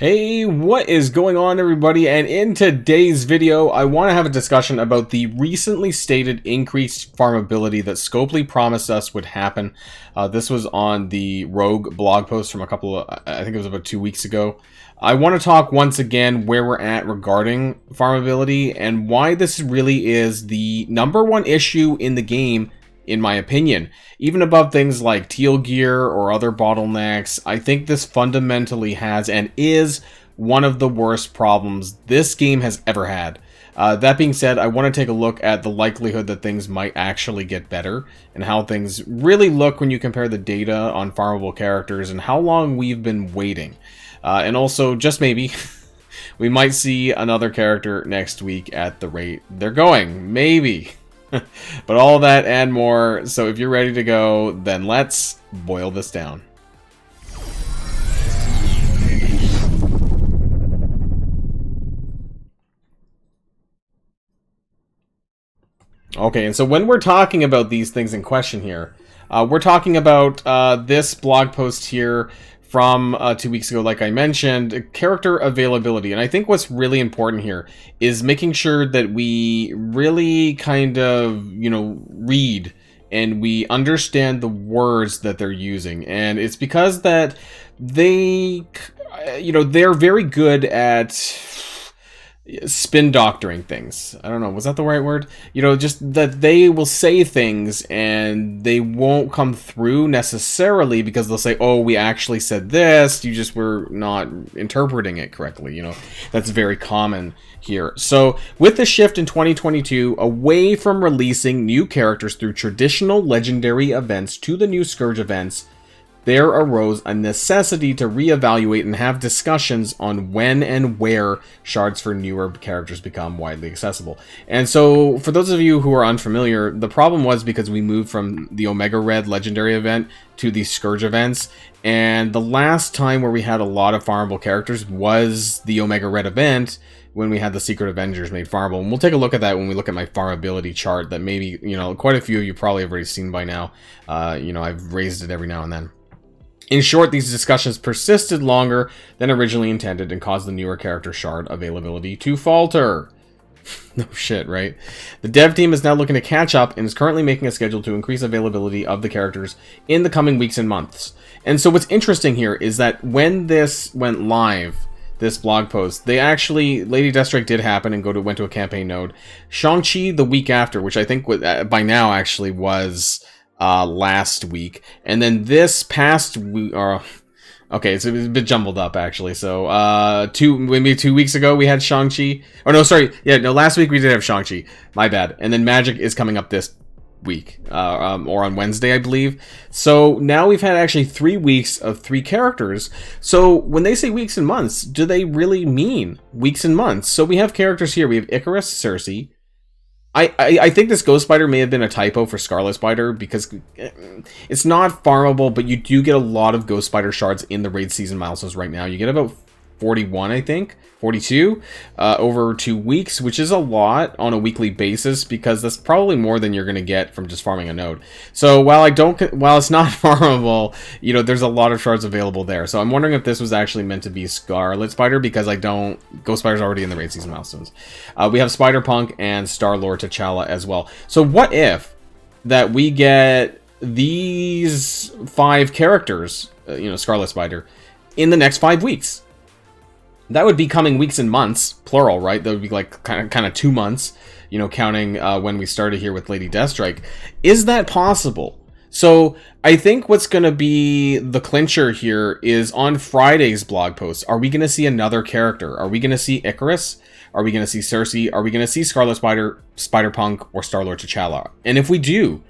Hey, what is going on, everybody? And in today's video, I want to have a discussion about the recently stated increased farmability that Scopely promised us would happen. This was on the Rogue blog post from I think it was about 2 weeks ago. I want to talk once again where we're at regarding farmability and why this really is the #1 issue in the game, in my opinion. Even above things like teal gear or other bottlenecks, I think this fundamentally has and is one of the worst problems this game has ever had. That being said, I want to take a look at the likelihood that things might actually get better and how things really look when you compare the data on farmable characters and how long we've been waiting. And also, just maybe, we might see another character next week at the rate they're going. Maybe. But all that and more, so if you're ready to go, then let's boil this down. Okay, and so when we're talking about these things in question here, we're talking about this blog post here from 2 weeks ago, like I mentioned, character availability. And I think what's really important here is making sure that we really kind of, read and we understand the words that they're using. And it's because that they, they're very good at spin doctoring things. I don't know, was that the right word? Just that they will say things and they won't come through necessarily because they'll say, oh, we actually said this, you just were not interpreting it correctly. That's very common here. So with the shift in 2022 away from releasing new characters through traditional legendary events to the new Scourge events, there arose a necessity to reevaluate and have discussions on when and where shards for newer characters become widely accessible. And so, for those of you who are unfamiliar, the problem was because we moved from the Omega Red Legendary event to the Scourge events, and the last time where we had a lot of farmable characters was the Omega Red event, when we had the Secret Avengers made farmable. And we'll take a look at that when we look at my Farmability chart that maybe, quite a few of you probably have already seen by now. I've raised it every now and then. In short, these discussions persisted longer than originally intended and caused the newer character shard availability to falter. No shit, right? The dev team is now looking to catch up and is currently making a schedule to increase availability of the characters in the coming weeks and months. And so what's interesting here is that when this went live, this blog post, they actually, Lady Deathstrike did happen and went to a campaign node. Shang-Chi the week after, which I think by now actually was last week, and then this past week, okay, it's a bit jumbled up actually. So maybe 2 weeks ago we had Shang-Chi. Oh no, sorry, yeah, no, last week we did have Shang-Chi. My bad. And then Magic is coming up this week, or on Wednesday, I believe. So now we've had actually 3 weeks of 3 characters. So when they say weeks and months, do they really mean weeks and months? So we have characters here. We have Icarus, Cersei. I think this Ghost Spider may have been a typo for Scarlet Spider because it's not farmable, but you do get a lot of Ghost Spider shards in the raid season milestones right now. You get about 41, I think, 42 over 2 weeks, which is a lot on a weekly basis because that's probably more than you're going to get from just farming a node. So while it's not farmable, there's a lot of shards available there. So I'm wondering if this was actually meant to be Scarlet Spider because Ghost Spider's already in the raid season milestones. We have Spider-Punk and Star-Lord T'Challa as well. So what if that we get these 5 characters, Scarlet Spider, in the next 5 weeks? That would be coming weeks and months, plural, right? That would be like kind of 2 months, counting when we started here with Lady Deathstrike. Is that possible? So I think what's going to be the clincher here is on Friday's blog post. Are we going to see another character? Are we going to see Icarus? Are we going to see Cersei? Are we going to see Scarlet Spider, Spider-Punk, or Star-Lord T'Challa? And if we do,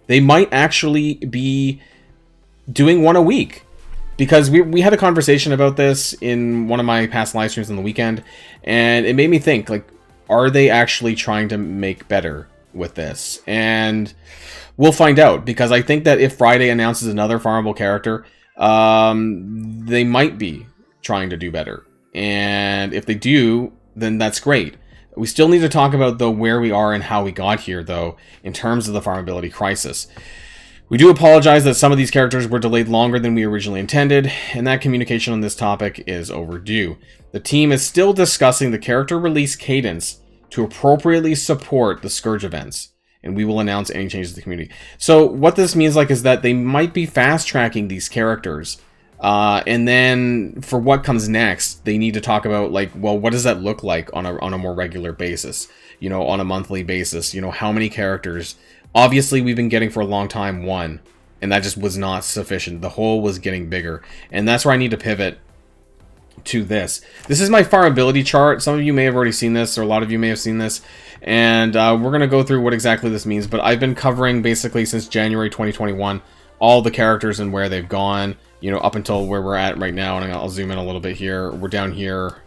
they might actually be doing one a week. Because we had a conversation about this in one of my past live streams on the weekend, and it made me think, like, are they actually trying to make better with this? And we'll find out, because I think that if Friday announces another farmable character, they might be trying to do better. And if they do, then that's great. We still need to talk about, though, where we are and how we got here, though, in terms of the farmability crisis. We do apologize that some of these characters were delayed longer than we originally intended, and that communication on this topic is overdue. The team is still discussing the character release cadence to appropriately support the Scourge events, and we will announce any changes to the community. So what this means is that they might be fast-tracking these characters, and then for what comes next, they need to talk about, well, what does that look like on a more regular basis? On a monthly basis, how many characters? Obviously, we've been getting for a long time one, and that just was not sufficient. The hole was getting bigger, and that's where I need to pivot to this. This is my farmability chart. Some of you may have already seen this, or a lot of you may have seen this, and we're going to go through what exactly this means, but I've been covering basically since January 2021 all the characters and where they've gone, up until where we're at right now, and I'll zoom in a little bit here. We're down here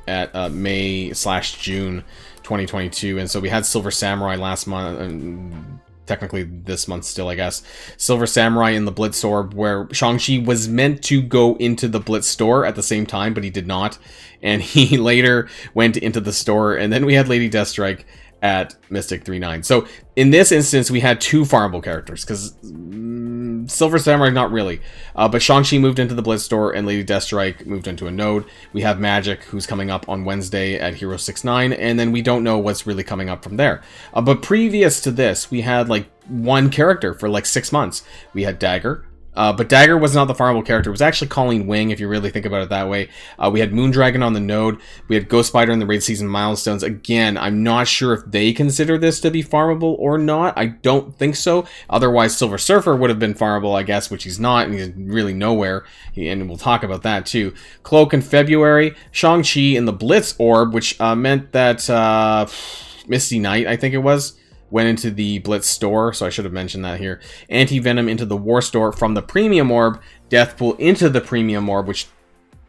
at May/June 2022, and so we had Silver Samurai last month, and technically this month still, I guess. Silver Samurai in the Blitz Orb, where Shang-Chi was meant to go into the Blitz store at the same time, but he did not, and he later went into the store. And then we had Lady Deathstrike at Mystic 3-9. So in this instance, we had two farmable characters, because Silver Samurai, not really. But Shang-Chi moved into the Blitz store, and Lady Deathstrike moved into a node. We have Magic, who's coming up on Wednesday at Hero 6-9, and then we don't know what's really coming up from there. But previous to this, we had one character for 6 months. We had Dagger. But Dagger was not the farmable character. It was actually Colleen Wing, if you really think about it that way. We had Moondragon on the node. We had Ghost Spider in the Raid Season Milestones. Again, I'm not sure if they consider this to be farmable or not. I don't think so. Otherwise, Silver Surfer would have been farmable, I guess, which he's not, and he's really nowhere. And we'll talk about that, too. Cloak in February. Shang-Chi in the Blitz Orb, which meant that Misty Knight, I think it was, went into the Blitz store, so I should have mentioned that here. Anti-Venom into the War store from the Premium Orb. Deathpool into the Premium Orb, which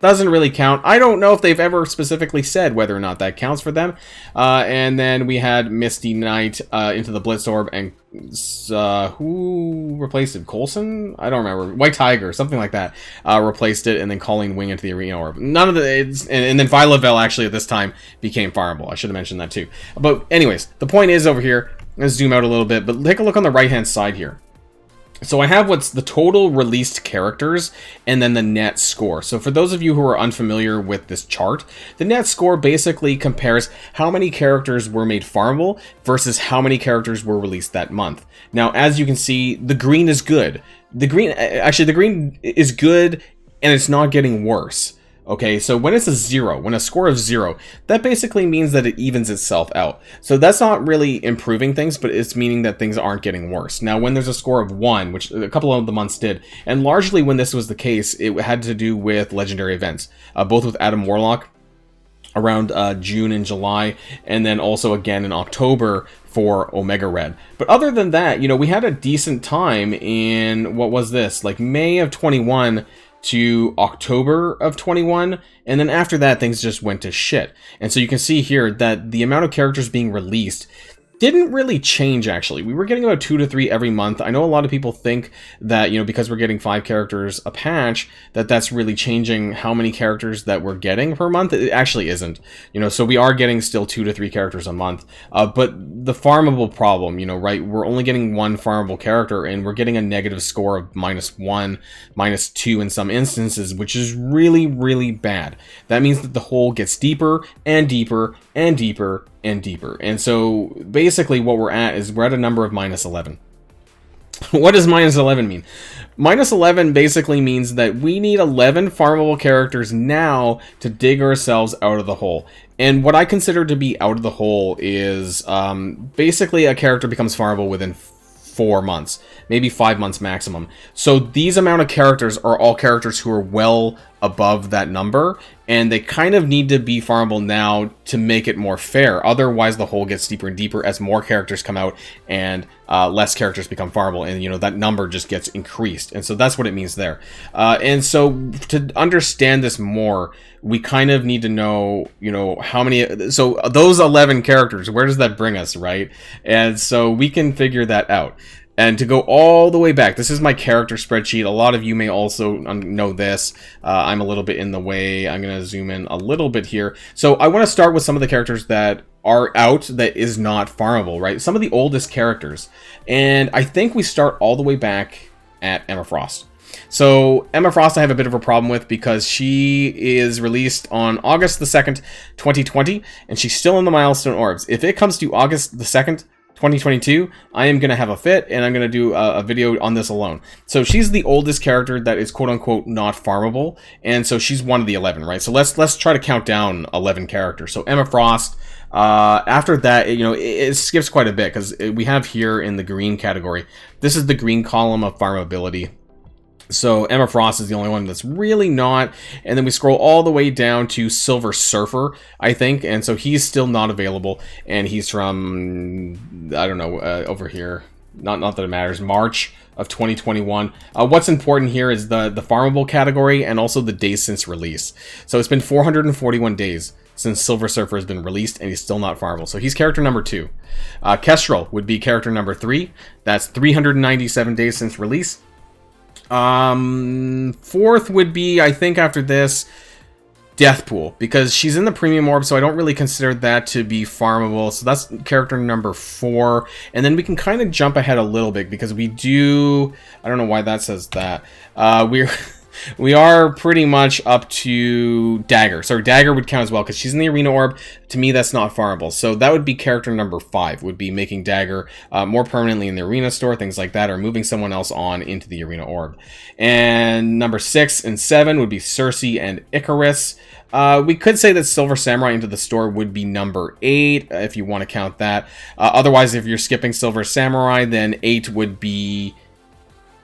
doesn't really count. I don't know if they've ever specifically said whether or not that counts for them. And then we had Misty Knight into the Blitz Orb, and who replaced it? Coulson? I don't remember. White Tiger, something like that, replaced it, and then Colleen Wing into the Arena Orb. None of the... And then Violet actually at this time became farmable. I should have mentioned that too. But anyways, the point is over here, let's zoom out a little bit, but take a look on the right-hand side here. So I have what's the total released characters and then the net score. So for those of you who are unfamiliar with this chart, the net score basically compares how many characters were made farmable versus how many characters were released that month. Now, as you can see, the green is good. The green is good, and it's not getting worse. Okay, so when it's a 0, when a score of 0, that basically means that it evens itself out. So that's not really improving things, but it's meaning that things aren't getting worse. Now, when there's a score of 1, which a couple of the months did, and largely when this was the case, it had to do with legendary events, both with Adam Warlock around June and July, and then also again in October for Omega Red. But other than that, we had a decent time in, what was this, May of 21 to October of 21, and then after that things just went to shit. And so you can see here that the amount of characters being released didn't really change, actually. We were getting about 2 to 3 every month. I know a lot of people think that, because we're getting 5 characters a patch, that's really changing how many characters that we're getting per month. It actually isn't. So we are getting still 2 to 3 characters a month. But the farmable problem, right, we're only getting 1 farmable character, and we're getting a negative score of -1, -2 in some instances, which is really, really bad. That means that the hole gets deeper and deeper and deeper and deeper. And so basically what we're at is we're at a number of -11. What does -11 mean? -11 basically means that we need 11 farmable characters now to dig ourselves out of the hole. And what I consider to be out of the hole is basically a character becomes farmable within 4 months, maybe 5 months maximum. So these amount of characters are all characters who are well above that number, and they kind of need to be farmable now to make it more fair. Otherwise, the hole gets deeper and deeper as more characters come out and less characters become farmable, and that number just gets increased. And so that's what it means there. And so to understand this more, we kind of need to know, how many. So those 11 characters, where does that bring us, right? And so we can figure that out. And to go all the way back, this is my character spreadsheet. A lot of you may also know this. I'm a little bit in the way. I'm going to zoom in a little bit here. So I want to start with some of the characters that are out that is not farmable, right? Some of the oldest characters. And I think we start all the way back at Emma Frost. So Emma Frost I have a bit of a problem with because she is released on August the 2nd, 2020, and she's still in the milestone orbs. If it comes to August the 2nd, 2022, I am going to have a fit, and I'm going to do a video on this alone. So she's the oldest character that is quote-unquote not farmable, and so she's one of the 11, right? So let's try to count down 11 characters. So Emma Frost, after that, it skips quite a bit, because we have here in the green category, this is the green column of farmability. So Emma Frost is the only one that's really not, and then we scroll all the way down to Silver Surfer, I think, and so he's still not available, and he's from, I don't know, over here, not that it matters, March of 2021. What's important here is the farmable category and also the days since release. So it's been 441 days since Silver Surfer has been released, and he's still not farmable. So he's character number 2. Kestrel would be character number 3. That's 397 days since release. Fourth would be, I think after this, Deathpool, because she's in the premium orb, so I don't really consider that to be farmable. So that's character number 4. And then we can kind of jump ahead a little bit, because we do, I don't know why that says that. We are pretty much up to Dagger. So Dagger would count as well, because she's in the arena orb. To me, that's not farmable. So that would be character number 5, would be making Dagger more permanently in the arena store, things like that, or moving someone else on into the arena orb. And number 6 and 7 would be Cersei and Icarus. We could say that Silver Samurai into the store would be number 8, if you want to count that. Otherwise, if you're skipping Silver Samurai, then 8 would be...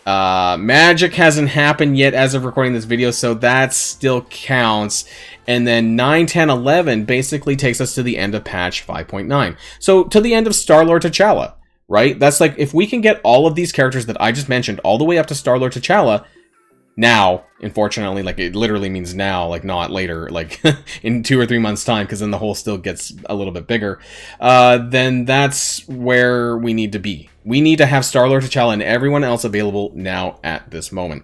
Magic hasn't happened yet as of recording this video, so that still counts. And then 9, 10, 11 basically takes us to the end of patch 5.9. So to the end of Star-Lord T'Challa, right? That's like, if we can get all of these characters that I just mentioned all the way up to Star-Lord T'Challa, now, unfortunately, like it literally means now, like not later, like in 2 or 3 months time, because then the hole still gets a little bit bigger, then that's where we need to be. We need to have Star-Lord T'Challa and everyone else available now at this moment.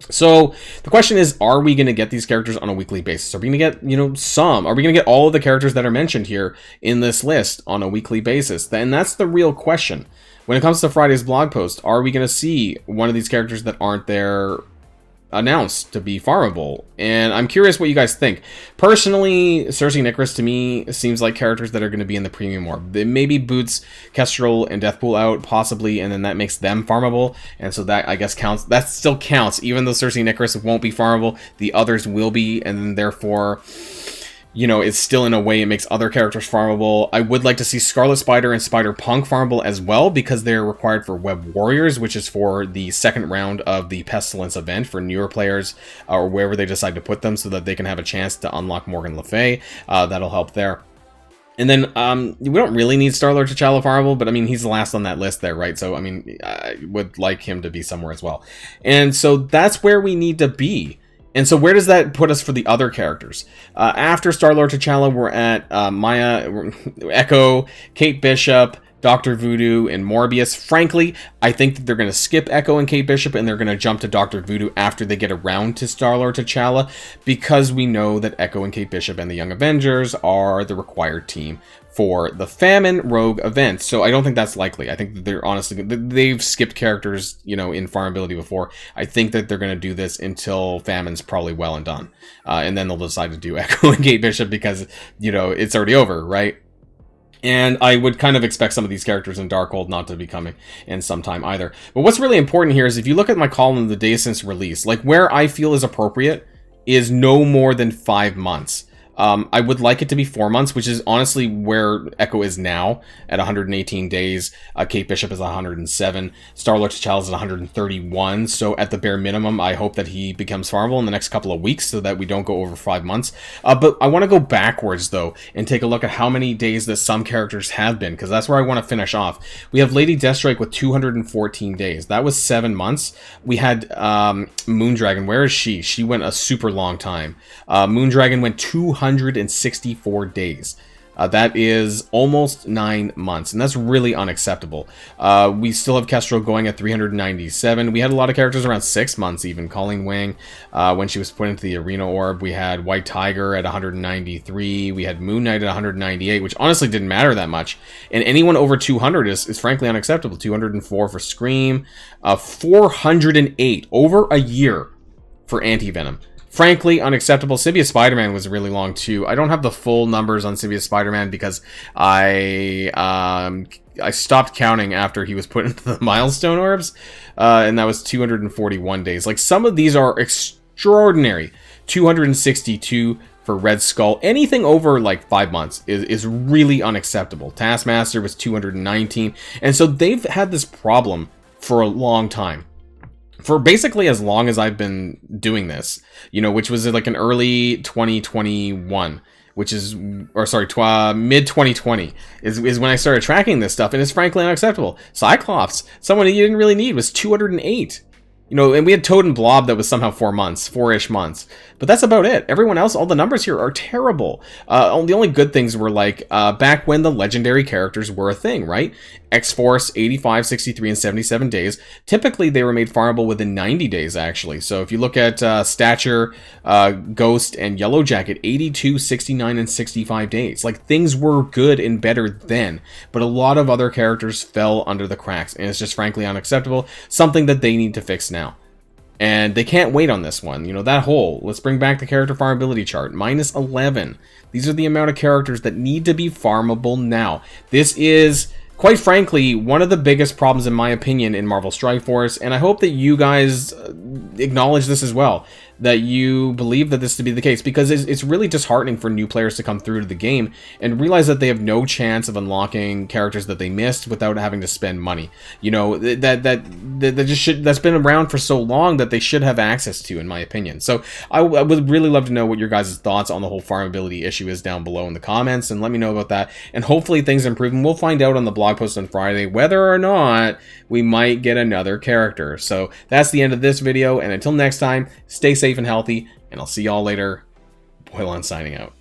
So the question is, are we going to get these characters on a weekly basis? Are we going to get, some? Are we going to get all of the characters that are mentioned here in this list on a weekly basis? And that's the real question. When it comes to Friday's blog post, are we going to see one of these characters that aren't there announced to be farmable? And I'm curious what you guys think. Personally, Cersei and Icarus to me seems like characters that are going to be in the premium orb. They maybe boots Kestrel and Deathpool out, possibly, and then that makes them farmable, and so that, I guess, counts. That still counts, even though Cersei and Icarus won't be farmable, the others will be, and then therefore, it's still, in a way, it makes other characters farmable. I would like to see Scarlet Spider and Spider-Punk farmable as well, because they're required for Web Warriors, which is for the second round of the Pestilence event for newer players, or wherever they decide to put them, so that they can have a chance to unlock Morgan Le Fay. That'll help there. And then, we don't really need Star-Lord T'Challa farmable, but I mean, he's the last on that list there, right? So, I mean, I would like him to be somewhere as well. And so that's where we need to be. And so where does that put us for the other characters? After Star-Lord T'Challa, we're at Maya, Echo, Kate Bishop, Dr. Voodoo, and Morbius. Frankly, I think that they're going to skip Echo and Kate Bishop, and they're going to jump to Dr. Voodoo after they get around to Star-Lord T'Challa, because we know that Echo and Kate Bishop and the Young Avengers are the required team for the Famine Rogue event. So I don't think that's likely. I think that they're honestly, they've skipped characters, in farmability before. I think that they're going to do this until Famine's probably well and done. And then they'll decide to do Echo and Kate Bishop because, it's already over, right? And I would kind of expect some of these characters in Darkhold not to be coming in some time either. But what's really important here is if you look at my column of the days since release, like where I feel is appropriate is no more than 5 months. I would like it to be 4 months, which is honestly where Echo is now at 118 days. Kate Bishop is 107. Star-Lord T'Challa is at 131. So at the bare minimum, I hope that he becomes farmable in the next couple of weeks so that we don't go over 5 months. But I want to go backwards, though, and take a look at how many days that some characters have been, because that's where I want to finish off. We have Lady Deathstrike with 214 days. That was 7 months. We had Moondragon. Where is she? She went a super long time. Moondragon went 264 days. That is almost 9 months, and that's really unacceptable. We still have Kestrel going at 397. We had a lot of characters around 6 months even. Colleen Wing, when she was put into the Arena Orb. We had White Tiger at 193. We had Moon Knight at 198, which honestly didn't matter that much. And anyone over 200 is frankly unacceptable. 204 for Scream. 408 over a year for Anti-Venom. Frankly, unacceptable. Symbiote Spider-Man was really long too. I don't have the full numbers on Symbiote Spider-Man because I stopped counting after he was put into the Milestone Orbs, and that was 241 days. Like, some of these are extraordinary. 262 for Red Skull. Anything over like 5 months is really unacceptable. Taskmaster was 219, and so they've had this problem for a long time. For basically as long as I've been doing this, you know, which was like an early 2021, which is, or sorry, mid 2020 is when I started tracking this stuff, and it's frankly unacceptable. Cyclops, someone you didn't really need, was 208. You know, and we had Toad and Blob that was somehow 4 months, 4-ish months. But that's about it. Everyone else, all the numbers here are terrible. The only good things were like back when the legendary characters were a thing, right? X-Force, 85, 63, and 77 days. Typically, they were made farmable within 90 days, actually. So if you look at Stature, Ghost, and Yellow Jacket, 82, 69, and 65 days. Like, things were good and better then. But a lot of other characters fell under the cracks, and it's just frankly unacceptable. Something that they need to fix now. And they can't wait on this one. You know, that whole, let's bring back the character farmability chart. Minus 11. These are the amount of characters that need to be farmable now. This is, quite frankly, one of the biggest problems, in my opinion, in Marvel Strike Force. And I hope that you guys acknowledge this as well. That you believe that this to be the case, because it's really disheartening for new players to come through to the game and realize that they have no chance of unlocking characters that they missed without having to spend money. You know, that's been around for so long that they should have access to, in my opinion. So I would really love to know what your guys' thoughts on the whole farmability issue is down below in the comments, and let me know about that. And hopefully things improve, and we'll find out on the blog post on Friday whether or not we might get another character. So that's the end of this video, and until next time, stay safe and healthy, and I'll see y'all later. Boilon signing out.